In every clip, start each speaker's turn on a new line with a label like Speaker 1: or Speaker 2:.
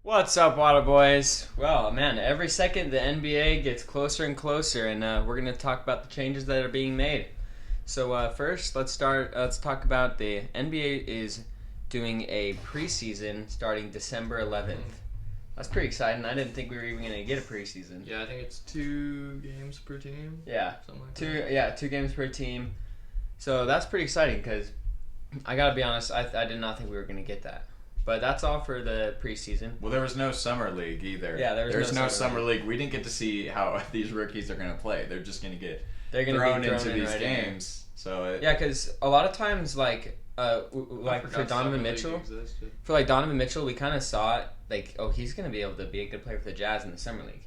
Speaker 1: What's up, Waterboys? Well, man, every second the NBA gets closer and closer, and we're gonna talk about the changes that are being made. So first, let's start. Let's talk about the NBA is doing a preseason starting December 11th. That's pretty exciting. I didn't think we were even gonna get a preseason.
Speaker 2: Yeah, I think it's 2 games per team.
Speaker 1: Yeah,
Speaker 2: Something like
Speaker 1: two.
Speaker 2: that.
Speaker 1: Yeah, 2 games per team. So that's pretty exciting because I gotta be honest. I did not think we were gonna get that. But that's all for the preseason.
Speaker 3: Well, there was no summer league either.
Speaker 1: Yeah,
Speaker 3: there's
Speaker 1: no
Speaker 3: no
Speaker 1: summer
Speaker 3: summer league. We didn't get to see how these rookies are going to play. They're just going to get
Speaker 1: They're gonna
Speaker 3: thrown
Speaker 1: be thrown
Speaker 3: into
Speaker 1: in
Speaker 3: these
Speaker 1: right in.
Speaker 3: games. So
Speaker 1: Yeah, because a lot of times, like
Speaker 2: I
Speaker 1: for
Speaker 2: forgot
Speaker 1: Donovan
Speaker 2: Summer League
Speaker 1: Mitchell,
Speaker 2: existed.
Speaker 1: for like Donovan Mitchell, we kind of saw it like, oh, he's gonna be able to be a good player for the Jazz in the summer league.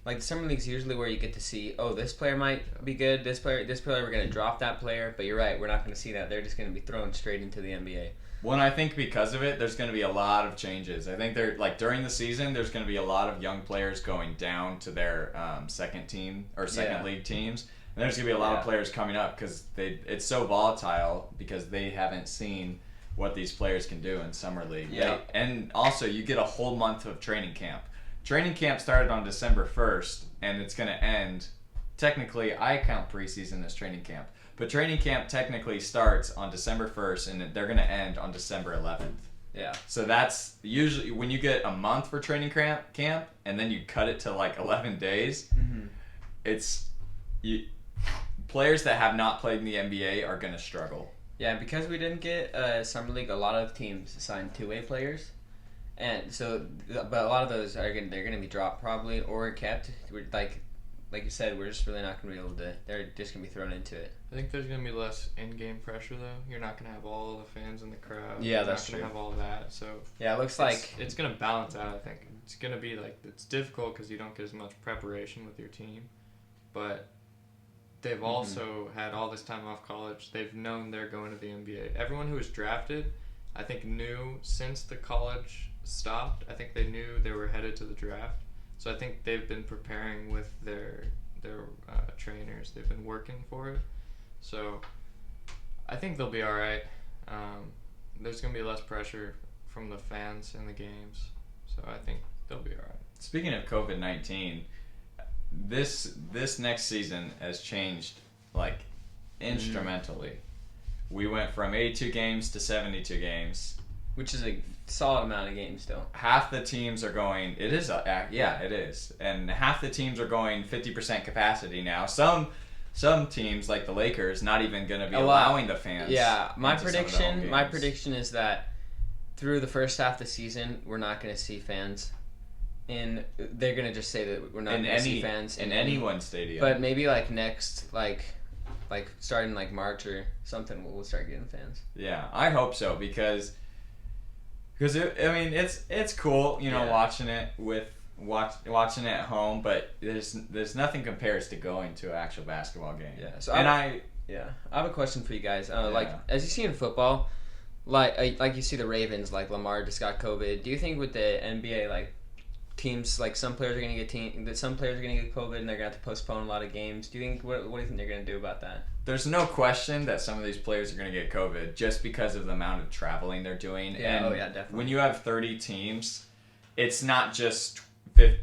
Speaker 1: Like the summer league's usually where you get to see, oh, this player might be good. This player, we're gonna drop that player. But you're right, we're not gonna see that. They're just gonna be thrown straight into the NBA.
Speaker 3: Well, and I think because of it, there's going to be a lot of changes. I think during the season, there's going to be a lot of young players going down to their second team or second league teams, and there's going to be a lot of players coming up because it's so volatile because they haven't seen what these players can do in summer league.
Speaker 1: Yeah.
Speaker 3: And also you get a whole month of training camp. Training camp started on December 1st, and it's going to end. Technically, I count preseason as training camp. But training camp technically starts on December 1st, and they're going to end on December 11th.
Speaker 1: Yeah.
Speaker 3: So that's usually when you get a month for training camp, and then you cut it to like 11 days.
Speaker 1: Mm-hmm.
Speaker 3: Players that have not played in the NBA are going to struggle.
Speaker 1: Yeah, because we didn't get summer league, a lot of teams signed two-way players, and so but a lot of those they're gonna be dropped probably or kept. We're like you said, we're just really not gonna be able to. They're just gonna be thrown into it.
Speaker 2: I think there's gonna be less in-game pressure though. You're not gonna have all the fans in the crowd.
Speaker 1: Yeah,
Speaker 2: You're
Speaker 1: that's
Speaker 2: not gonna
Speaker 1: true.
Speaker 2: have all that. So
Speaker 1: Yeah, it looks like
Speaker 2: it's gonna balance out. I think it's gonna be like it's difficult because you don't get as much preparation with your team, but they've also had all this time off college. They've known they're going to the NBA. Everyone who was drafted, I think, knew since the college stopped. I think they knew they were headed to the draft. So I think they've been preparing with their trainers. They've been working for it. So I think they'll be all right. There's going to be less pressure from the fans in the games. So I think they'll be all right.
Speaker 3: Speaking of COVID-19, this next season has changed like instrumentally. We went from 82 games to 72 games.
Speaker 1: which is a solid amount of games still.
Speaker 3: Half the teams are going. It is it is, and half the teams are going 50% capacity now. Some teams like the Lakers not even going to be allowing the fans.
Speaker 1: Yeah, my
Speaker 3: into some of the home
Speaker 1: prediction is that through the first half of the season, we're not going to see fans. And they're going to just say that we're not going to see fans
Speaker 3: in anyone's stadium.
Speaker 1: But maybe like next, like starting like March or something, we'll start getting fans.
Speaker 3: Yeah, I hope so because it's cool, watching it watching it at home, but there's nothing compares to going to an actual basketball game.
Speaker 1: Yeah. So
Speaker 3: I
Speaker 1: have a question for you guys. Like as you see in football, like you see the Ravens, like Lamar just got COVID. Do you think with the NBA, like teams, like some players are gonna get COVID and they're gonna have to postpone a lot of games? Do you think what do you think they're gonna do about that?
Speaker 3: There's no question that some of these players are going to get COVID just because of the amount of traveling they're doing.
Speaker 1: Yeah, definitely.
Speaker 3: When you have 30 teams, it's not just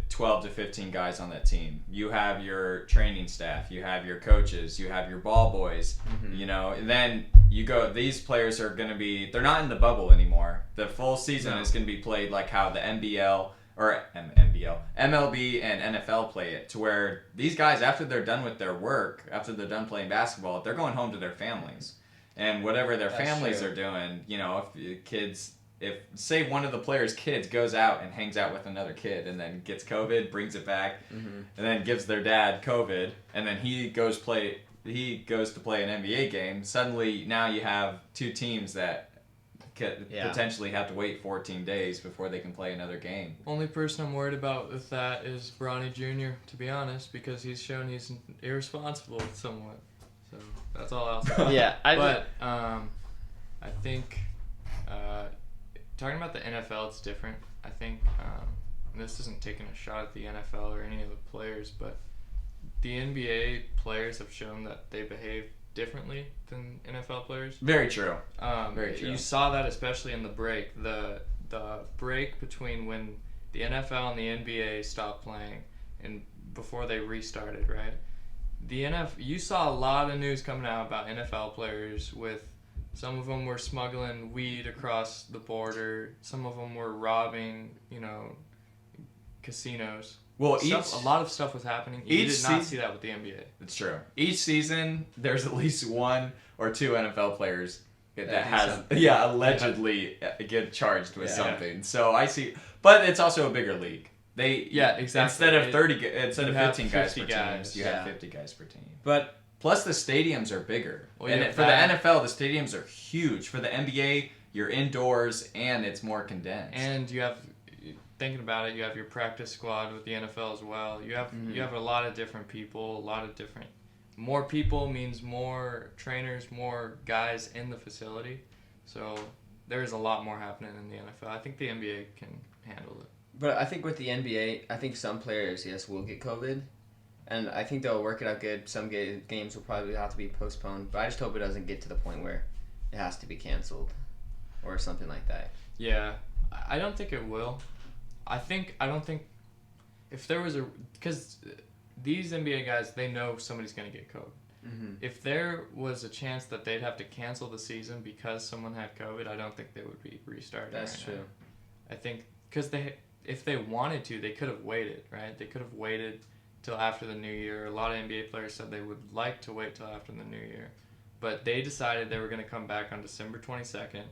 Speaker 3: 12 to 15 guys on that team. You have your training staff, you have your coaches, you have your ball boys, and then you go, these players are going to be, they're not in the bubble anymore. The full season is going to be played like how the MLB and NFL play it, to where these guys, after they're done with their work, after they're done playing basketball, they're going home to their families. And whatever their families are doing, if say one of the players' kids goes out and hangs out with another kid and then gets COVID, brings it back, and then gives their dad COVID, and then he goes to play an NBA game, suddenly now you have two teams that could potentially have to wait 14 days before they can play another game.
Speaker 2: Only person I'm worried about with that is Bronny Jr., to be honest, because he's shown he's irresponsible somewhat. So that's all I'll say.
Speaker 1: Yeah,
Speaker 2: I think talking about the NFL, it's different. I think and this isn't taking a shot at the NFL or any of the players, but the NBA players have shown that they behave differently than NFL players.
Speaker 3: Very true.
Speaker 2: Very true. You saw that especially in the break. The break between when the NFL and the NBA stopped playing, and before they restarted, right? You saw a lot of news coming out about NFL players with some of them were smuggling weed across the border. Some of them were robbing, casinos.
Speaker 3: Well,
Speaker 2: a lot of stuff was happening. You did not see that with the NBA.
Speaker 3: It's true. Each season, there's at least one or two NFL players that allegedly get charged with something. So I see, but it's also a bigger league.
Speaker 2: Exactly.
Speaker 3: Instead of 15 guys per team, you have 50 guys per team.
Speaker 1: But
Speaker 3: plus the stadiums are bigger.
Speaker 2: Well,
Speaker 3: and for the NFL, the stadiums are huge. For the NBA, you're indoors and it's more condensed.
Speaker 2: And you have, thinking about it, you have your practice squad with the NFL as well. You have a lot of different people, more people means more trainers, more guys in the facility. So there's a lot more happening in the NFL. I think the NBA can handle it.
Speaker 1: But I think with the NBA, I think some players, yes, will get COVID. And I think they'll work it out good. Some games will probably have to be postponed. But I just hope it doesn't get to the point where it has to be canceled or something like that.
Speaker 2: Yeah, I don't think it will. I don't think if there was because these NBA guys, they know somebody's going to get COVID.
Speaker 1: Mm-hmm.
Speaker 2: If there was a chance that they'd have to cancel the season because someone had COVID, I don't think they would be restarting.
Speaker 1: That's true.
Speaker 2: Now. I think because if they wanted to, they could have waited, right? They could have waited till after the new year. A lot of NBA players said they would like to wait till after the new year. But they decided they were going to come back on December 22nd.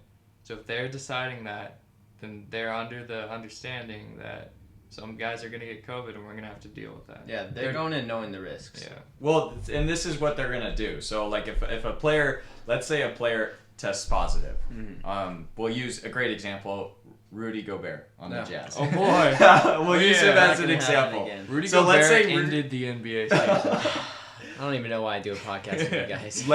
Speaker 2: So if they're deciding that, then they're under the understanding that some guys are going to get COVID and we're going to have to deal with that.
Speaker 1: Yeah, they're going in knowing the risks.
Speaker 2: Yeah.
Speaker 3: Well, and this is what they're going to do. So, like, if a player, let's say a player tests positive, we'll use a great example, Rudy Gobert on the Jazz.
Speaker 2: Oh, boy.
Speaker 3: We'll use him as an example.
Speaker 2: Rudy Gobert ended the NBA season.
Speaker 1: I don't even know why I do a podcast with you guys.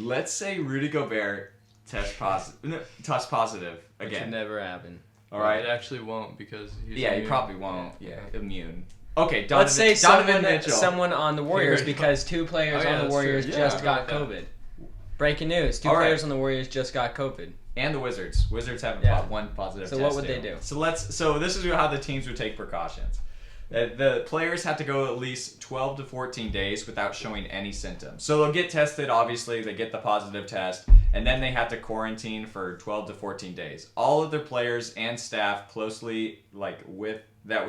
Speaker 3: Let's say Rudy Gobert tests positive again.
Speaker 1: It could never happen.
Speaker 3: All right.
Speaker 2: It actually won't because he's
Speaker 3: he
Speaker 2: immune.
Speaker 3: probably won't. Yeah, immune. Okay,
Speaker 1: Let's say
Speaker 3: Donovan Mitchell.
Speaker 1: someone on the Warriors because two players on the Warriors just got COVID. Breaking news: two players on the Warriors just got COVID.
Speaker 3: And the Wizards. Wizards have one positive test.
Speaker 1: So what would they do?
Speaker 3: So this is how the teams would take precautions. The players have to go at least 12 to 14 days without showing any symptoms. So they'll get tested, obviously, they get the positive test, and then they have to quarantine for 12 to 14 days. All of their players and staff closely with that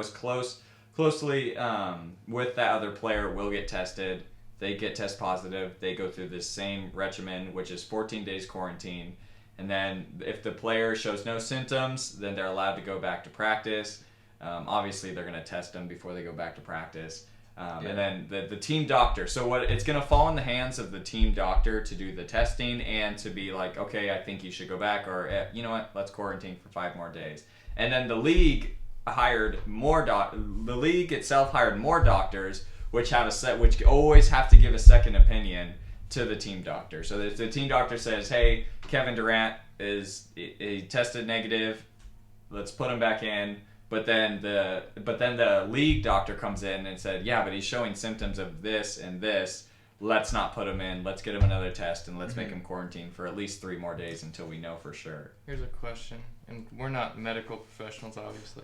Speaker 3: other player will get tested. They get test positive. They go through this same regimen, which is 14 days quarantine. And then if the player shows no symptoms, then they're allowed to go back to practice. Obviously, they're going to test them before they go back to practice. And then the team doctor. So it's going to fall in the hands of the team doctor to do the testing and to be like, okay, I think you should go back, or you know what, let's quarantine for 5 more days. And then the league itself hired more doctors, which always have to give a second opinion to the team doctor. So if the team doctor says, hey, Kevin Durant he tested negative, let's put him back in. But then the league doctor comes in and said, yeah, but he's showing symptoms of this and this. Let's not put him in. Let's get him another test and let's make him quarantine for at least 3 more days until we know for sure.
Speaker 2: Here's a question, and we're not medical professionals, obviously.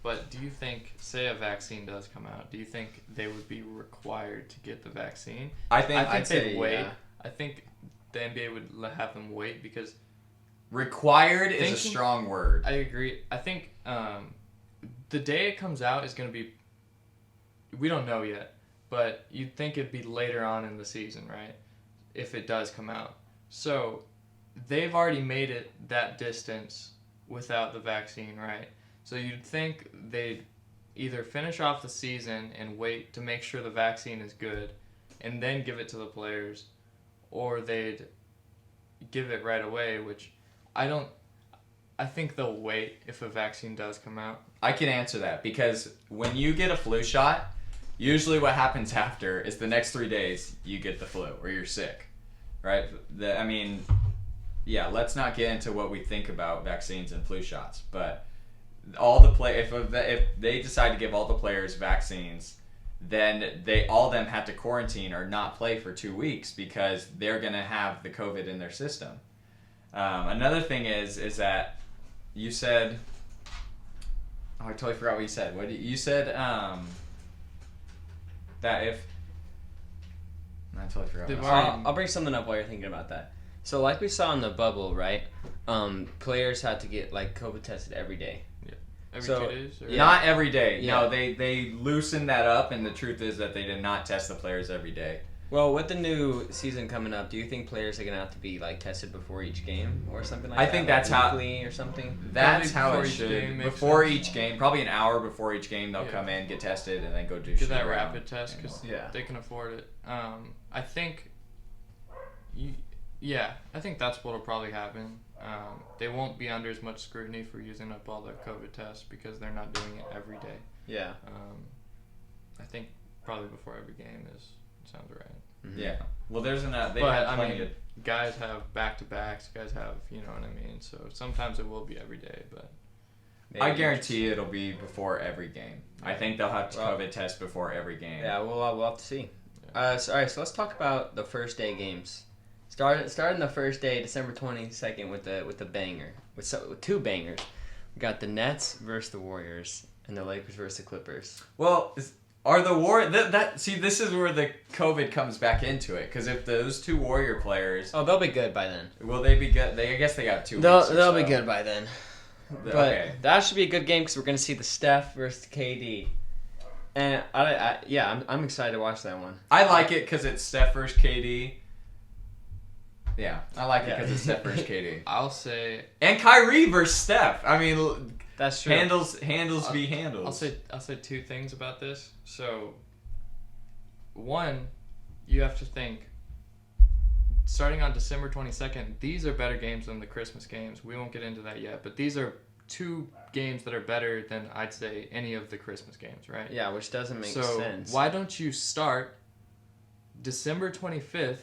Speaker 2: But do you think, say a vaccine does come out, do you think they would be required to get the vaccine?
Speaker 3: I think
Speaker 2: they'd wait. Yeah. I think the NBA would have them wait because
Speaker 3: required is a strong word.
Speaker 2: I agree. I think the day it comes out is going to be, we don't know yet, but you'd think it'd be later on in the season, right? If it does come out. So they've already made it that distance without the vaccine, right? So you'd think they'd either finish off the season and wait to make sure the vaccine is good and then give it to the players, or they'd give it right away, which I think they'll wait if a vaccine does come out.
Speaker 3: I can answer that because when you get a flu shot, usually what happens after is the next 3 days you get the flu or you're sick, right? Let's not get into what we think about vaccines and flu shots, but if they decide to give all the players vaccines, then all of them have to quarantine or not play for 2 weeks because they're going to have the COVID in their system. Another thing is that you said I totally forgot what you said. You said? That if. I totally forgot.
Speaker 2: They've
Speaker 3: What I said.
Speaker 2: already-
Speaker 1: I'll bring something up while you're thinking about that. So like we saw in the bubble, right? Players had to get like COVID tested every day.
Speaker 2: Every
Speaker 1: So,
Speaker 2: 2 days? Or?
Speaker 1: yeah.
Speaker 3: Not every day.
Speaker 1: Yeah.
Speaker 3: No, they loosened that up, and the truth is that they did not test the players every day.
Speaker 1: Well, with the new season coming up, do you think players are gonna have to be like tested before each game or something like
Speaker 3: I
Speaker 1: that?
Speaker 3: think
Speaker 1: like
Speaker 3: that's how-
Speaker 1: weekly or something.
Speaker 3: That's how
Speaker 2: before
Speaker 3: it
Speaker 2: each
Speaker 3: should.
Speaker 2: game makes
Speaker 3: Before
Speaker 2: sense.
Speaker 3: each game, probably an hour before each game, they'll
Speaker 2: Yeah.
Speaker 3: come in, get tested, and then go do
Speaker 2: Get
Speaker 3: shit
Speaker 2: that
Speaker 3: around.
Speaker 2: rapid test because
Speaker 1: Yeah.
Speaker 2: they can afford it. I think, I think that's what'll probably happen. They won't be under as much scrutiny for using up all the COVID tests because they're not doing it every day.
Speaker 1: Yeah.
Speaker 2: I think probably before every game sounds right.
Speaker 1: Mhm.
Speaker 3: Yeah. Well, there's they
Speaker 2: But,
Speaker 3: have
Speaker 2: I
Speaker 3: plenty
Speaker 2: mean,
Speaker 3: of.
Speaker 2: Guys have back-to-backs. Guys have, you know what I mean? So sometimes it will be every day, but
Speaker 3: I
Speaker 1: Maybe.
Speaker 3: guarantee it'll be before every game. I think they'll have
Speaker 1: Well-
Speaker 3: COVID tests before every game.
Speaker 1: Yeah, we'll have to see. All right, so let's talk about the first day games. Starting the first day, December 22nd, with the banger, with two bangers. We got the Nets versus the Warriors and the Lakers versus the Clippers.
Speaker 3: Well, are the see, this is where the COVID comes back into it, because if those two Warrior players,
Speaker 1: Oh, they'll be good by then.
Speaker 3: will they be good? I guess they got 2 weeks. or
Speaker 1: They'll be
Speaker 3: so.
Speaker 1: good by then. But
Speaker 3: Okay.
Speaker 1: that should be a good game because we're gonna see the Steph versus KD, and I'm excited to watch that one.
Speaker 3: I like it because it's Steph versus KD. Yeah, I like it
Speaker 1: Yeah.
Speaker 3: because it's Steph versus KD.
Speaker 2: I'll say
Speaker 3: And Kyrie versus Steph. I mean,
Speaker 1: That's true.
Speaker 3: handles be handles.
Speaker 2: I'll say two things about this. So, one, you have to think. Starting on December 22nd, these are better games than the Christmas games. We won't get into that yet, but these are two games that are better than I'd say any of the Christmas games, right?
Speaker 1: Yeah, which doesn't make
Speaker 2: so
Speaker 1: sense.
Speaker 2: why don't you start December 25th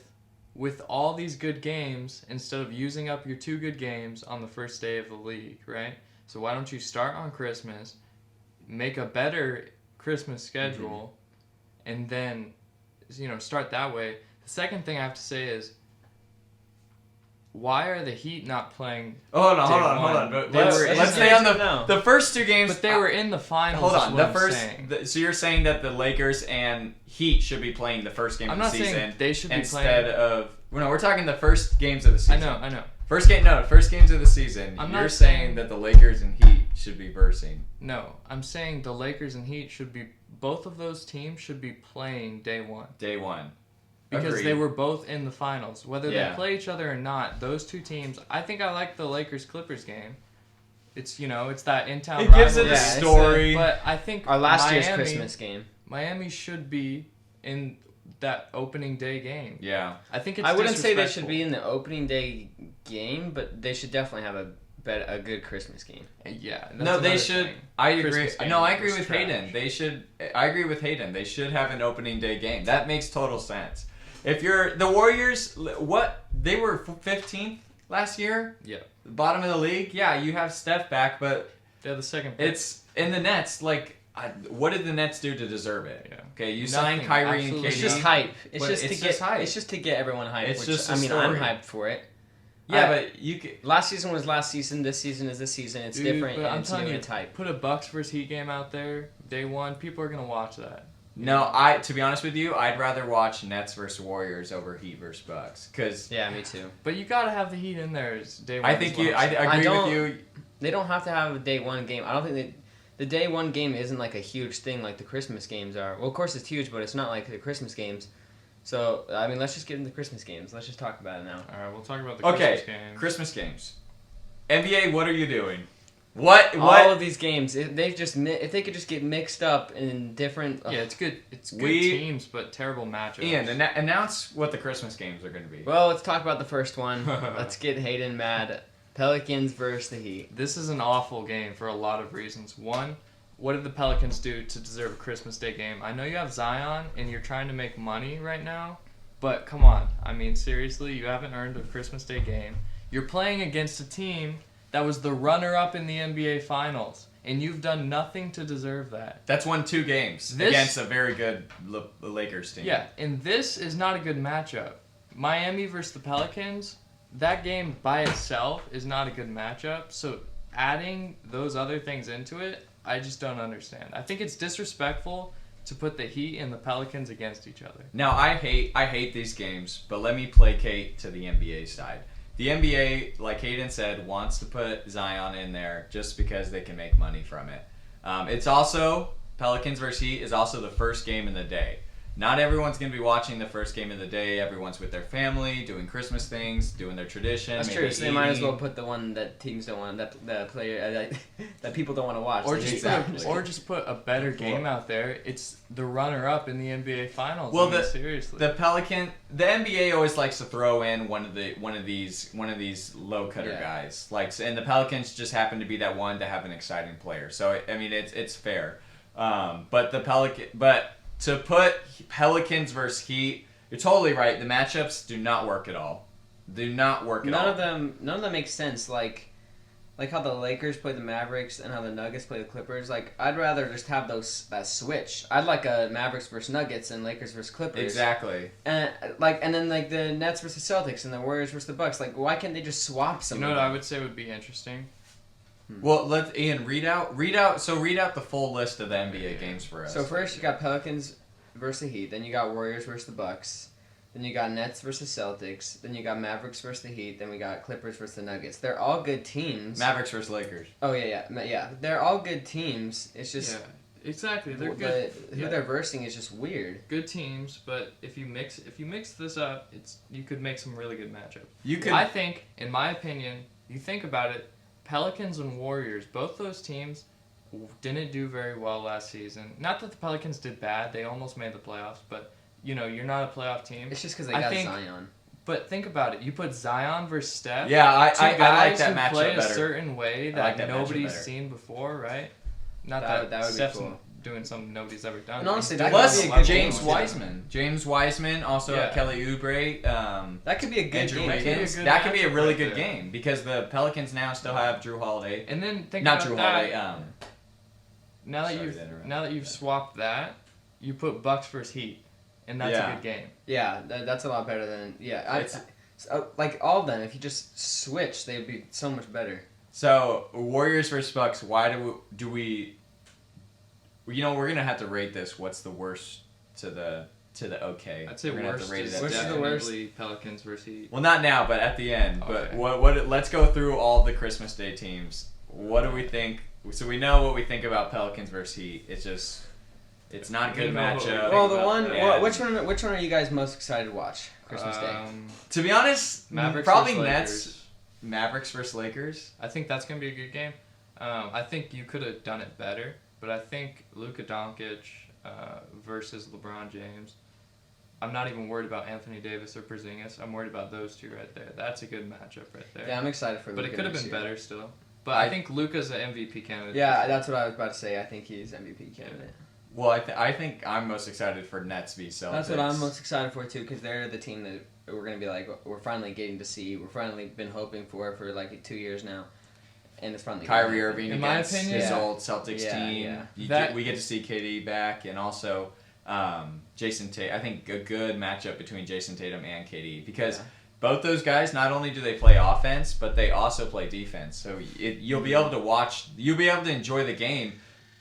Speaker 2: with all these good games instead of using up your two good games on the first day of the league, right? So why don't you start on Christmas, make a better Christmas schedule, and then, start that way. The second thing I have to say is, why are the Heat not playing?
Speaker 3: Hold on.
Speaker 2: They
Speaker 3: Let's,
Speaker 2: were in
Speaker 3: let's
Speaker 2: the-
Speaker 3: stay on
Speaker 1: No.
Speaker 3: the first two games.
Speaker 2: But they were in the finals.
Speaker 3: Hold
Speaker 2: is
Speaker 3: on.
Speaker 2: what
Speaker 3: The
Speaker 2: I'm
Speaker 3: first.
Speaker 2: saying.
Speaker 3: So you're saying that the Lakers and Heat should be playing the first game
Speaker 2: I'm
Speaker 3: of
Speaker 2: not
Speaker 3: the
Speaker 2: saying
Speaker 3: season
Speaker 2: they should be
Speaker 3: instead
Speaker 2: playing.
Speaker 3: of. No, we're talking the first games of the season.
Speaker 2: I know.
Speaker 3: First games of the season.
Speaker 2: I'm
Speaker 3: You're
Speaker 2: not
Speaker 3: saying
Speaker 2: saying-
Speaker 3: that the Lakers and Heat should be versing.
Speaker 2: No, I'm saying the Lakers and Heat both of those teams should be playing day one.
Speaker 3: Day one.
Speaker 2: Because
Speaker 3: Agreed.
Speaker 2: they were both in the finals. Whether
Speaker 3: Yeah.
Speaker 2: they play each other or not, those two teams, I think I like the Lakers-Clippers game. It's, it's that in-town
Speaker 3: It gives it
Speaker 2: rivalry.
Speaker 3: a
Speaker 1: Yeah, it's
Speaker 3: story.
Speaker 2: But I think
Speaker 1: Our last year's
Speaker 2: Miami-
Speaker 1: Christmas game.
Speaker 2: Miami should be in that opening day game.
Speaker 3: Yeah.
Speaker 2: I think it's
Speaker 1: I wouldn't say they
Speaker 2: disrespectful.
Speaker 1: should be in the opening day game, but they should definitely have a good Christmas game.
Speaker 2: Yeah. that's
Speaker 3: No, they
Speaker 2: another
Speaker 3: should.
Speaker 2: thing.
Speaker 3: I agree.
Speaker 2: Christmas game
Speaker 3: No, I agree
Speaker 2: was
Speaker 3: with
Speaker 2: trash.
Speaker 3: Hayden. They should. I agree with Hayden. They should have an opening day game. That makes total sense. If you're the Warriors, what they were 15th last year.
Speaker 2: Yeah.
Speaker 3: Bottom of the league. Yeah, you have Steph back, but
Speaker 2: They're the second pick.
Speaker 3: it's in the Nets. Like, what did the Nets do to deserve it?
Speaker 2: Yeah.
Speaker 3: Okay, you
Speaker 2: Nothing,
Speaker 3: signed Kyrie
Speaker 2: absolutely
Speaker 3: and
Speaker 1: It's
Speaker 3: KD.
Speaker 1: just hype. It's
Speaker 3: But
Speaker 1: just
Speaker 3: it's
Speaker 1: to
Speaker 3: just
Speaker 1: get.
Speaker 3: hype.
Speaker 1: It's just to get everyone hyped.
Speaker 3: It's
Speaker 1: which,
Speaker 3: just a
Speaker 1: I'm
Speaker 3: story.
Speaker 1: hyped for it.
Speaker 3: Yeah,
Speaker 1: I-
Speaker 3: but you could.
Speaker 1: Last season was last season. This season is this season. It's
Speaker 2: Dude,
Speaker 1: different.
Speaker 2: but
Speaker 1: And
Speaker 2: I'm
Speaker 1: it's
Speaker 2: telling
Speaker 1: new,
Speaker 2: you,
Speaker 1: it's hype.
Speaker 2: put a Bucks versus Heat game out there, day one. People are gonna watch that.
Speaker 3: No, to be honest with you, I'd rather watch Nets versus Warriors over Heat versus Bucks, because
Speaker 1: Yeah, me too.
Speaker 2: But you gotta have the Heat in there as day one.
Speaker 3: I
Speaker 2: is
Speaker 3: think
Speaker 2: what
Speaker 3: you.
Speaker 2: I'm saying.
Speaker 3: I agree
Speaker 1: don't-
Speaker 3: with you.
Speaker 1: They don't have to have a day one game. I don't think the day one game isn't like a huge thing like the Christmas games are. Well, of course it's huge, but it's not like the Christmas games. So I mean, let's just get into the Christmas games. Let's just talk about it now.
Speaker 2: All right, we'll talk about the
Speaker 3: Okay,
Speaker 2: Christmas game.
Speaker 3: Christmas games. NBA, what are you doing? What?
Speaker 1: All of these games, if they could just get mixed up in different.
Speaker 2: Yeah, it's good. It's good
Speaker 3: We-
Speaker 2: teams, but terrible matchups.
Speaker 3: Ian, announce what the Christmas games are going to be.
Speaker 1: Well, let's talk about the first one. Let's get Hayden mad. Pelicans versus the Heat.
Speaker 2: This is an awful game for a lot of reasons. One, what did the Pelicans do to deserve a Christmas Day game? I know you have Zion and you're trying to make money right now, but come on. I mean, seriously, you haven't earned a Christmas Day game. You're playing against a team that was the runner-up in the NBA Finals, and you've done nothing to deserve that.
Speaker 3: That's won 2 games
Speaker 2: This-
Speaker 3: against a very good Lakers team.
Speaker 2: Yeah, and this is not a good matchup. Miami versus the Pelicans, that game by itself is not a good matchup, so adding those other things into it, I just don't understand. I think it's disrespectful to put the Heat and the Pelicans against each other.
Speaker 3: Now I hate these games, but let me placate to the NBA side. The NBA, like Hayden said, wants to put Zion in there just because they can make money from it. It's also Pelicans versus Heat is also the first game in the day. Not everyone's going to be watching the first game of the day. Everyone's with their family, doing Christmas things, doing their tradition.
Speaker 1: That's true. So they might as well put the one that teams don't want, that people don't want to watch.
Speaker 2: Or just put a better game out there. It's the runner-up in the NBA Finals.
Speaker 3: Well,
Speaker 2: seriously,
Speaker 3: the NBA always likes to throw in one of these low cutter guys. And the Pelicans just happen to be that one to have an exciting player. So I mean, it's fair. But to put Pelicans versus Heat, you're totally right. The matchups do not work at all.
Speaker 1: None of them make sense. Like how the Lakers play the Mavericks and how the Nuggets play the Clippers. Like, I'd rather just have that switch. I'd like a Mavericks versus Nuggets and Lakers versus Clippers.
Speaker 3: Exactly.
Speaker 1: And then the Nets versus Celtics and the Warriors versus the Bucks. Like, why can't they just swap some?
Speaker 2: You know what I would say would be interesting?
Speaker 3: Well, let's Ian read out the full list of the NBA games for us.
Speaker 1: So first you got Pelicans versus the Heat, then you got Warriors versus the Bucks, then you got Nets versus Celtics, then you got Mavericks versus the Heat, then we got Clippers versus the Nuggets. They're all good teams.
Speaker 3: Mavericks versus Lakers.
Speaker 1: Oh yeah. They're all good teams. It's just
Speaker 2: exactly. They're good.
Speaker 1: Who they're versing is just weird.
Speaker 2: Good teams, but if you mix this up, you could make some really good matchup.
Speaker 3: I
Speaker 2: think, in my opinion, you think about it. Pelicans and Warriors, both those teams didn't do very well last season. Not that the Pelicans did bad; they almost made the playoffs. But you're not a playoff team.
Speaker 1: It's just because they got Zion.
Speaker 2: But think about it: you put Zion versus Steph.
Speaker 3: Yeah, I like that
Speaker 2: two guys
Speaker 3: matchup
Speaker 2: who play
Speaker 3: better.
Speaker 2: a certain way that nobody's seen before, right? Not that
Speaker 1: would
Speaker 2: Steph's
Speaker 1: be cool.
Speaker 2: Doing something nobody's ever done.
Speaker 1: And honestly,
Speaker 3: plus
Speaker 1: be a good
Speaker 3: James
Speaker 1: game.
Speaker 3: Wiseman. James Wiseman, also Kelly Oubre.
Speaker 1: That could be a good
Speaker 3: Andrew
Speaker 1: game.
Speaker 3: Wiggins. That could be a really good game because the Pelicans now still have Drew Holiday.
Speaker 2: And then think
Speaker 3: not
Speaker 2: about
Speaker 3: Drew
Speaker 2: that.
Speaker 3: Holiday.
Speaker 2: Now that you've swapped that, you put Bucks versus Heat, and that's a good game.
Speaker 1: Yeah, that's a lot better than like all of them. If you just switch, they'd be so much better.
Speaker 3: So Warriors versus Bucks. Why do we? We're gonna have to rate this. What's the worst to the okay?
Speaker 2: I'd say worst is definitely Pelicans versus Heat.
Speaker 3: Well, not now, but at the end.
Speaker 2: Okay.
Speaker 3: But what? Let's go through all the Christmas Day teams. What do we think? So we know what we think about Pelicans versus Heat. It's not a good matchup.
Speaker 1: Well, which one are you guys most excited to watch Christmas Day?
Speaker 3: To be honest,
Speaker 2: Mavericks
Speaker 3: probably
Speaker 2: versus
Speaker 3: Nets.
Speaker 2: Lakers.
Speaker 3: Mavericks versus Lakers.
Speaker 2: I think that's gonna be a good game. I think you could have done it better, but I think Luka Doncic versus LeBron James. I'm not even worried about Anthony Davis or Porzingis. I'm worried about those two right there. That's a good matchup right there.
Speaker 1: Yeah, I'm excited for Luka.
Speaker 2: But it could have been better still. But I think Luka's an MVP candidate.
Speaker 1: Yeah, that's what I was about to say. I think he's MVP candidate.
Speaker 3: Well, I think I'm most excited for Nets v Celtics.
Speaker 1: That's what I'm most excited for too, because they're the team that we're gonna be like, we're finally getting to see. We're finally been hoping for like 2 years now, and it's finally.
Speaker 3: Kyrie Irving,
Speaker 2: in my
Speaker 3: against
Speaker 2: opinion,
Speaker 3: his old Celtics team.
Speaker 1: Yeah.
Speaker 3: We get to see KD back, and also Jason Tatum. I think a good matchup between Jason Tatum and KD because both those guys not only do they play offense, but they also play defense. So you'll be able to watch. You'll be able to enjoy the game.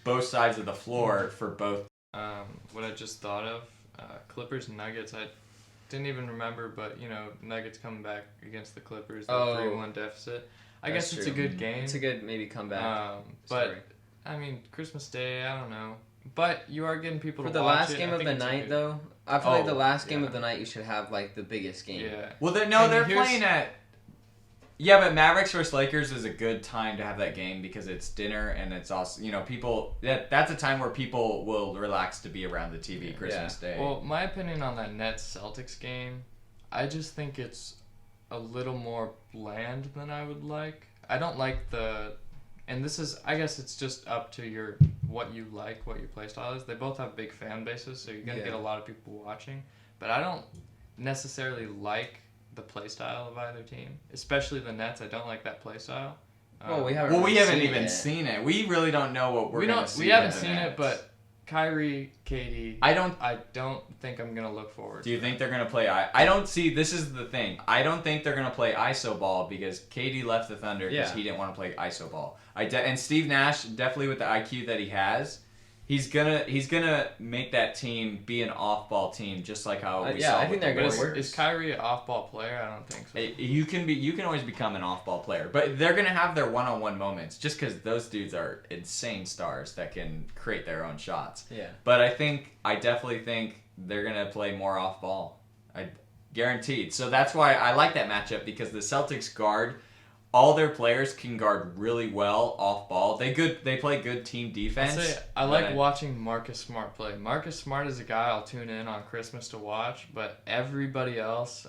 Speaker 3: Both sides of the floor for both.
Speaker 2: What I just thought of, Clippers and Nuggets. I didn't even remember, but Nuggets coming back against the Clippers, the 3-1 deficit. I guess it's a good game.
Speaker 1: It's a good maybe comeback.
Speaker 2: But I mean, Christmas Day, I don't know. But you are getting people
Speaker 1: for
Speaker 2: to
Speaker 1: the
Speaker 2: watch
Speaker 1: last game of the night, though. I feel like the last game of the night, you should have like the biggest game.
Speaker 2: Yeah.
Speaker 3: Well, they're playing at. Yeah, but Mavericks versus Lakers is a good time to have that game because it's dinner and it's also people. That's a time where people will relax to be around the TV Christmas Day.
Speaker 2: Well, my opinion on that Nets Celtics game, I just think it's a little more bland than I would like. I don't like and this is, I guess it's just up to what you like, what your play style is. They both have big fan bases, so you're gonna get a lot of people watching. But I don't necessarily like the play style of either team, especially the Nets. I don't like that play style.
Speaker 1: We haven't
Speaker 3: even seen it. We really don't know what we're gonna see.
Speaker 2: We haven't seen it, but Kyrie, KD.
Speaker 3: I don't
Speaker 2: think I'm gonna look forward.
Speaker 3: Do you think they're going to play I don't see, this is the thing. I don't think they're going to play ISO ball because KD left the Thunder because he didn't want to play ISO ball. And Steve Nash, definitely with the IQ that he has, he's gonna make that team be an off-ball team just like how we saw
Speaker 1: I think
Speaker 3: with
Speaker 1: they're
Speaker 3: the
Speaker 1: gonna
Speaker 3: Warriors.
Speaker 2: Is Kyrie an off-ball player? I don't think so.
Speaker 3: You can always become an off-ball player, but they're gonna have their one-on-one moments just because those dudes are insane stars that can create their own shots.
Speaker 1: Yeah.
Speaker 3: But I definitely think they're gonna play more off-ball. I guaranteed. So that's why I like that matchup because the Celtics guard. All their players can guard really well off ball. They play good team defense.
Speaker 2: I like watching Marcus Smart play. Marcus Smart is a guy I'll tune in on Christmas to watch, but everybody else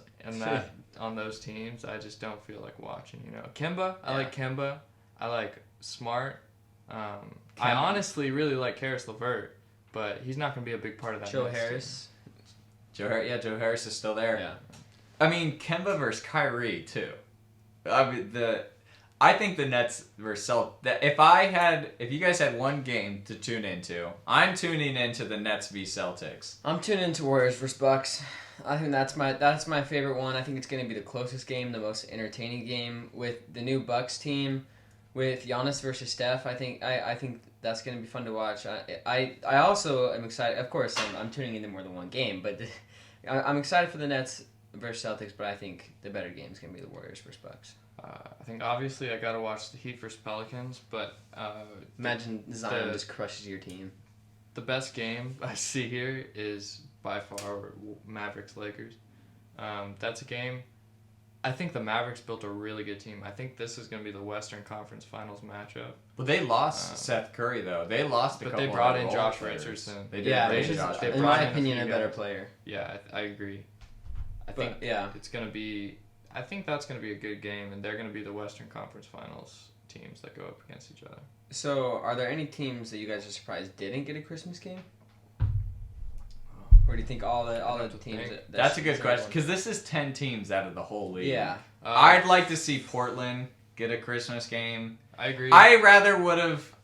Speaker 2: on those teams, I just don't feel like watching. Kemba, I like Kemba. I like Smart. I honestly really like Karis LeVert, but he's not going to be a big part of that.
Speaker 1: Joe Harris.
Speaker 3: Joe Harris is still there.
Speaker 1: Yeah.
Speaker 3: I mean, Kemba versus Kyrie too. I think the Nets versus Celtics. If you guys had one game to tune into, I'm tuning into the Nets v Celtics.
Speaker 1: I'm tuning into Warriors versus Bucks. I think that's my favorite one. I think it's going to be the closest game, the most entertaining game with the new Bucks team, with Giannis versus Steph. I think that's going to be fun to watch. I also am excited. Of course, I'm tuning into more than one game, but I'm excited for the Nets versus Celtics, but I think the better game is going to be the Warriors versus Bucks.
Speaker 2: I think obviously I got to watch the Heat versus Pelicans, but
Speaker 1: imagine Zion just crushes your team.
Speaker 2: The best game I see here is by far Mavericks Lakers. That's a game. I think the Mavericks built a really good team. I think this is going to be the Western Conference Finals matchup.
Speaker 3: Well, they lost Seth Curry though. They lost
Speaker 2: but they brought in Josh Richardson.
Speaker 3: They did.
Speaker 1: Yeah,
Speaker 3: Richardson.
Speaker 1: in my opinion, a better player.
Speaker 2: Yeah, I agree. I think it's going to be. I think that's going to be a good game, and they're going to be the Western Conference Finals teams that go up against each other.
Speaker 1: So, are there any teams that you guys are surprised didn't get a Christmas game? Or do you think all the teams?
Speaker 3: That's a good question because this is 10 teams out of the whole league.
Speaker 1: Yeah,
Speaker 3: I'd like to see Portland get a Christmas game.
Speaker 2: I agree.
Speaker 3: I rather would have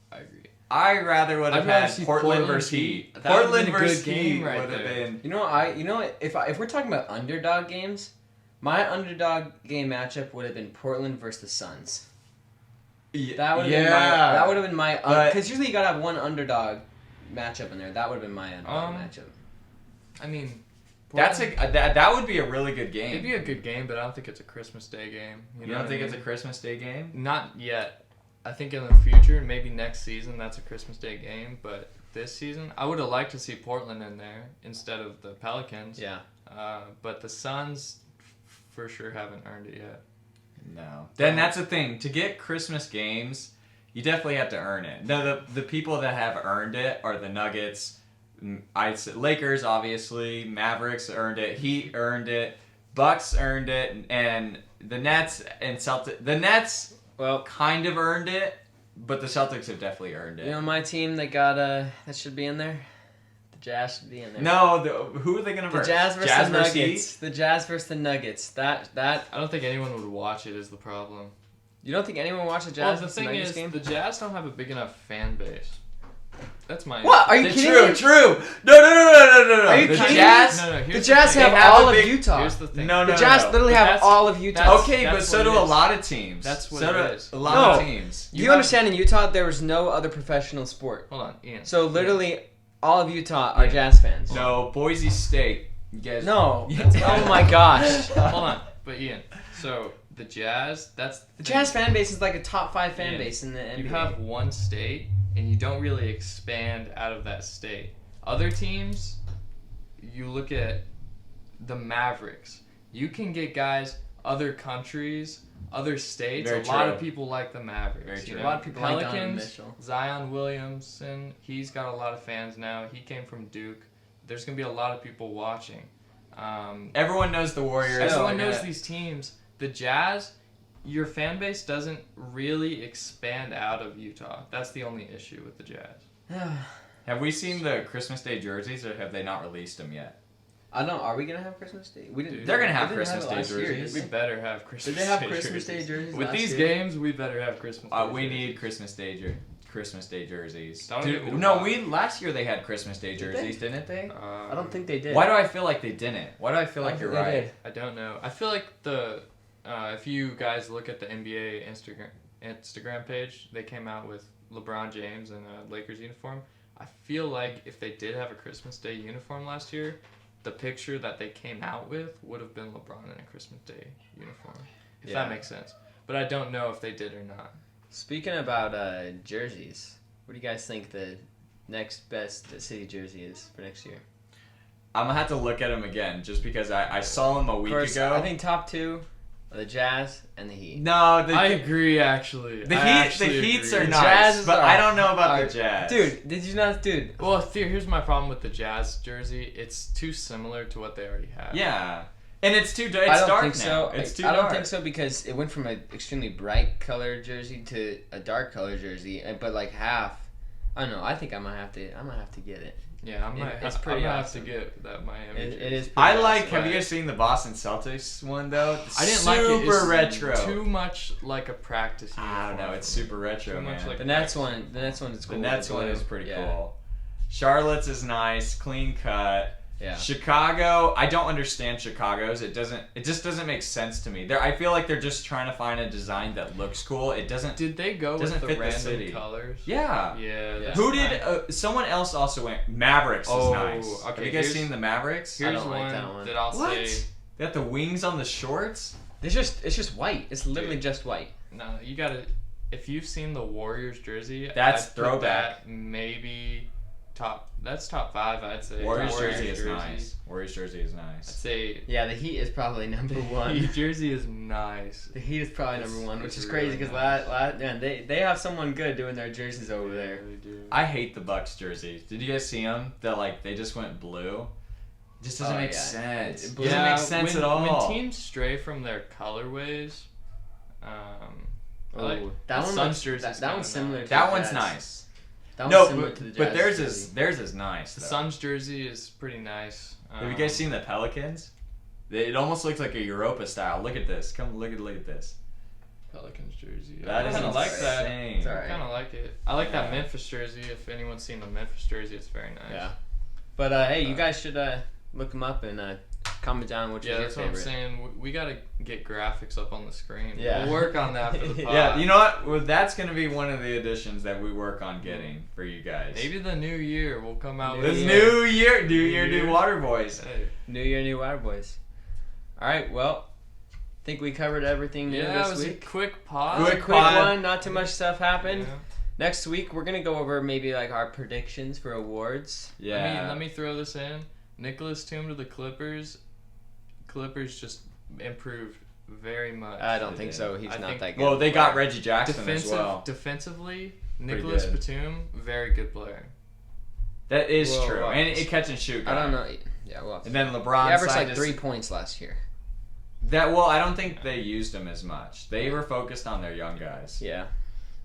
Speaker 2: I'd
Speaker 3: had Portland versus Heat. Portland versus Heat
Speaker 2: right
Speaker 3: would have been.
Speaker 1: You know, if we're talking about underdog games, my underdog game matchup would have been Portland versus the Suns. That would have been my because usually you gotta have one underdog matchup in there. That would have been my underdog matchup.
Speaker 2: I mean,
Speaker 3: Portland, that would be a really good game.
Speaker 2: It'd be a good game, but I don't think it's a Christmas Day game.
Speaker 3: You don't think it's a Christmas Day game?
Speaker 2: Not yet. I think in the future, maybe next season, that's a Christmas Day game. But this season, I would have liked to see Portland in there instead of the Pelicans.
Speaker 1: Yeah.
Speaker 2: But the Suns, for sure, haven't earned it yet.
Speaker 3: No. Then that's the thing. To get Christmas games, you definitely have to earn it. Now, the people that have earned it are the Nuggets. I'd say Lakers, obviously. Mavericks earned it. Heat earned it. Bucks earned it. And the Nets and Celtics. The Nets, well, kind of earned it, but the Celtics have definitely earned it.
Speaker 1: You know my team that should be in there? The Jazz should be in there.
Speaker 3: No, who are they going to verse?
Speaker 1: The Jazz versus the Nuggets. The Jazz versus the Nuggets. That
Speaker 2: I don't think anyone would watch it is the problem.
Speaker 1: You don't think anyone would watch the Jazz
Speaker 2: versus the Nuggets game? The Jazz don't have a big enough fan base. That's my.
Speaker 1: What? Are you kidding me?
Speaker 3: True. No.
Speaker 1: Are you
Speaker 3: the
Speaker 1: kidding
Speaker 3: Jazz,
Speaker 1: me?
Speaker 2: No.
Speaker 1: The Jazz have all of Utah.
Speaker 2: Here's the thing.
Speaker 3: No.
Speaker 1: The Jazz literally have all of Utah.
Speaker 3: Okay, but so do a lot of teams.
Speaker 2: That's what it is.
Speaker 3: A lot of teams.
Speaker 1: You understand in Utah there was no other professional sport.
Speaker 2: Hold on, Ian.
Speaker 1: So literally all of Utah are Jazz fans.
Speaker 3: No, Boise State. You guys.
Speaker 1: No. Oh my gosh.
Speaker 2: Hold on, but Ian. So the Jazz, the
Speaker 1: Jazz fan base is like a top 5 fan base in the NBA.
Speaker 2: You have one state, and you don't really expand out of that state. Other teams, you look at the Mavericks. You can get guys, other countries, other states.
Speaker 3: Very
Speaker 2: a lot
Speaker 3: true.
Speaker 2: of people like the Mavericks.
Speaker 3: Very true.
Speaker 1: A lot of people like Donovan
Speaker 2: Pelicans,
Speaker 1: Mitchell.
Speaker 2: Zion Williamson, he's got a lot of fans now. He came from Duke. There's going to be a lot of people watching.
Speaker 3: Everyone knows the Warriors.
Speaker 2: Everyone knows these teams. The Jazz, your fan base doesn't really expand out of Utah. That's the only issue with the Jazz.
Speaker 3: Have we seen the Christmas Day jerseys, or have they not released them yet?
Speaker 1: I don't know. Are we gonna have Christmas Day? We didn't.
Speaker 3: They're gonna have
Speaker 1: we didn't
Speaker 3: Christmas Day
Speaker 1: last year,
Speaker 3: jerseys.
Speaker 1: did
Speaker 2: We better have Christmas
Speaker 1: Did they have
Speaker 2: Day
Speaker 1: Christmas Day
Speaker 2: jerseys.
Speaker 1: jerseys
Speaker 2: With
Speaker 1: last
Speaker 2: these
Speaker 1: year?
Speaker 2: games, we better have Christmas Day
Speaker 3: We
Speaker 2: jerseys.
Speaker 3: need Christmas Christmas Day jerseys.
Speaker 2: That'll
Speaker 3: Dude,
Speaker 2: give it a
Speaker 3: no,
Speaker 2: vibe.
Speaker 3: last year they had Christmas Day
Speaker 1: Did
Speaker 3: jerseys, didn't they?
Speaker 1: I don't think they did.
Speaker 3: Why do I feel like they didn't? Why do I feel
Speaker 1: I
Speaker 3: like
Speaker 1: don't
Speaker 3: you're
Speaker 1: think they
Speaker 3: right?
Speaker 1: did.
Speaker 2: I don't know. I feel like if you guys look at the NBA Instagram page, they came out with LeBron James in a Lakers uniform. I feel like if they did have a Christmas Day uniform last year, the picture that they came out with would have been LeBron in a Christmas Day uniform. If
Speaker 1: Yeah.
Speaker 2: that makes sense. But I don't know if they did or not.
Speaker 1: Speaking about jerseys, what do you guys think the next best city jersey is for next year?
Speaker 3: I'm gonna have to look at them again just because I saw them a week
Speaker 1: Of course,
Speaker 3: ago.
Speaker 1: I think top two are the Jazz and the Heat.
Speaker 3: No,
Speaker 2: I agree, actually.
Speaker 3: the Heats are
Speaker 1: The
Speaker 3: nice,
Speaker 1: Jazz
Speaker 3: but
Speaker 1: are-
Speaker 3: I don't know about
Speaker 1: are-
Speaker 3: the Jazz.
Speaker 1: Dude, did you not, dude?
Speaker 2: Well, here's my problem with the Jazz jersey. It's too similar to what they already have.
Speaker 3: Yeah, and it's too. It's
Speaker 1: I don't
Speaker 3: dark
Speaker 1: think
Speaker 3: now.
Speaker 1: so.
Speaker 3: It's too
Speaker 1: I don't
Speaker 3: dark.
Speaker 1: think so because it went from an extremely bright color jersey to a dark color jersey, but like half. I don't know. I think I'm gonna have to get it.
Speaker 2: Yeah, I might.
Speaker 1: It's
Speaker 2: I'm
Speaker 1: pretty
Speaker 2: gonna
Speaker 1: awesome.
Speaker 2: have to get that Miami.
Speaker 1: It
Speaker 2: jersey.
Speaker 1: is. Pretty
Speaker 3: I like.
Speaker 1: awesome.
Speaker 3: Have you guys seen the Boston Celtics one though?
Speaker 2: I didn't like it.
Speaker 3: Super
Speaker 2: It's
Speaker 3: retro.
Speaker 2: Too much like a practice uniform.
Speaker 3: I don't know. It's super retro,
Speaker 2: Too much
Speaker 3: man.
Speaker 2: like
Speaker 1: The Nets one. The Nets one is cool.
Speaker 3: The Nets
Speaker 1: The
Speaker 3: one
Speaker 1: blue.
Speaker 3: is pretty
Speaker 1: Yeah.
Speaker 3: cool. Charlotte's is nice, clean cut.
Speaker 1: Yeah.
Speaker 3: Chicago, I don't understand Chicago's. It just doesn't make sense to me. I feel like they're just trying to find a design that looks cool. It doesn't.
Speaker 2: Did they go
Speaker 3: Doesn't
Speaker 2: with the
Speaker 3: fit the
Speaker 2: random
Speaker 3: city.
Speaker 2: colors?
Speaker 3: Yeah.
Speaker 2: Yeah. that's
Speaker 3: Who did?
Speaker 2: nice.
Speaker 3: Someone else also went. Mavericks is
Speaker 2: Oh,
Speaker 3: nice.
Speaker 2: okay,
Speaker 3: Have you guys
Speaker 2: here's-
Speaker 3: seen the Mavericks?
Speaker 2: Here's
Speaker 1: don't like
Speaker 2: one
Speaker 1: that one.
Speaker 2: that I'll
Speaker 3: What?
Speaker 2: say.
Speaker 3: They got the wings on the shorts.
Speaker 1: It's just white. It's literally
Speaker 2: Dude.
Speaker 1: just white.
Speaker 2: No, you gotta. If you've seen the Warriors jersey,
Speaker 3: That's
Speaker 2: I'd put
Speaker 3: throwback.
Speaker 2: that maybe top. That's top 5, I'd say.
Speaker 3: Warriors
Speaker 2: The
Speaker 3: jersey is nice. Warriors jersey is
Speaker 2: I'd
Speaker 3: nice.
Speaker 2: say
Speaker 1: Yeah, the Heat is probably number one.
Speaker 2: Heat jersey is nice.
Speaker 1: The Heat is probably
Speaker 2: It's-
Speaker 1: number one, which
Speaker 2: it's
Speaker 1: is crazy
Speaker 2: really
Speaker 1: because
Speaker 2: nice.
Speaker 1: man, they have someone good doing their jerseys over
Speaker 2: They
Speaker 1: there.
Speaker 2: really do.
Speaker 3: I hate the Bucks jerseys. Did you guys see them? That like they just went blue. It just doesn't
Speaker 1: Oh,
Speaker 3: make
Speaker 1: yeah.
Speaker 3: sense. It
Speaker 1: Yeah,
Speaker 3: doesn't make sense
Speaker 2: when,
Speaker 3: at all.
Speaker 2: When teams stray from their colorways, I like
Speaker 1: That
Speaker 2: the
Speaker 1: one
Speaker 2: Suns
Speaker 1: looks,
Speaker 2: jersey's
Speaker 1: that
Speaker 2: kinda
Speaker 1: one's similar.
Speaker 2: nice.
Speaker 1: To
Speaker 3: That
Speaker 1: the
Speaker 3: one's
Speaker 1: Jazz.
Speaker 3: nice.
Speaker 1: That one's
Speaker 3: No,
Speaker 1: similar to the
Speaker 3: but
Speaker 1: Jazz
Speaker 3: theirs is nice.
Speaker 2: The
Speaker 3: though.
Speaker 2: Suns jersey is pretty nice.
Speaker 3: Have you guys seen the Pelicans? It almost looks like a Europa style. Look at this. Come look at this.
Speaker 2: Pelicans jersey?
Speaker 3: That
Speaker 2: I
Speaker 3: is
Speaker 2: kind of like that.
Speaker 3: insane.
Speaker 1: It's
Speaker 2: I
Speaker 1: alright.
Speaker 2: kind of like it. I like that
Speaker 3: Yeah.
Speaker 2: Memphis jersey. If anyone's seen the Memphis jersey, it's very nice.
Speaker 1: Yeah. But hey, you guys should look them up and comment down which
Speaker 2: Yeah,
Speaker 1: is your
Speaker 2: that's what
Speaker 1: favorite.
Speaker 2: I'm saying. We gotta get graphics up on the screen.
Speaker 1: Yeah.
Speaker 2: We'll work on that for the pod.
Speaker 3: Yeah, you know what? Well, that's gonna be one of the additions that we work on getting for you guys.
Speaker 2: Maybe the new year we'll come out
Speaker 3: This
Speaker 2: with
Speaker 3: new year, new
Speaker 2: year.
Speaker 3: Waterboys.
Speaker 2: Hey.
Speaker 1: New Year, New Waterboys. All right, well, I think we covered everything new
Speaker 2: Yeah, it
Speaker 1: this
Speaker 2: was
Speaker 1: week.
Speaker 2: a quick pod.
Speaker 3: Quick
Speaker 1: Quick
Speaker 3: pod.
Speaker 1: one, not too much stuff happened.
Speaker 2: Yeah.
Speaker 1: Next week we're gonna go over maybe like our predictions for awards.
Speaker 3: Yeah.
Speaker 2: Let me throw this in. Nicholas Batum to the Clippers. Clippers just improved very much.
Speaker 1: I don't think so. He's
Speaker 2: I
Speaker 1: not
Speaker 2: think-
Speaker 1: that good.
Speaker 3: Well, they got Reggie Jackson
Speaker 2: Defensive,
Speaker 3: as well.
Speaker 2: defensively, Nicholas
Speaker 3: good.
Speaker 2: Batum, very good player.
Speaker 3: That is
Speaker 1: Well,
Speaker 3: true. And it catch and shoot.
Speaker 1: I
Speaker 3: guy.
Speaker 1: don't know. Yeah, well,
Speaker 3: And then
Speaker 1: he
Speaker 3: LeBron
Speaker 1: averaged
Speaker 3: signed
Speaker 1: like
Speaker 3: his-
Speaker 1: 3 points last year.
Speaker 3: I don't think they used him as much. They were focused on their young guys.
Speaker 1: Yeah.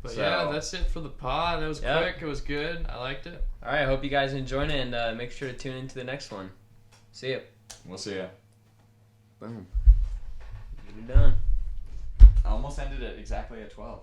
Speaker 2: But
Speaker 3: So-
Speaker 2: yeah, that's it for the pod. It was
Speaker 1: Yep.
Speaker 2: quick. It was good. I liked it.
Speaker 1: All right. I hope you guys enjoyed it, and make sure to tune into the next one. See ya.
Speaker 3: We'll see ya.
Speaker 1: Boom. You're done.
Speaker 3: I almost ended it exactly at 12.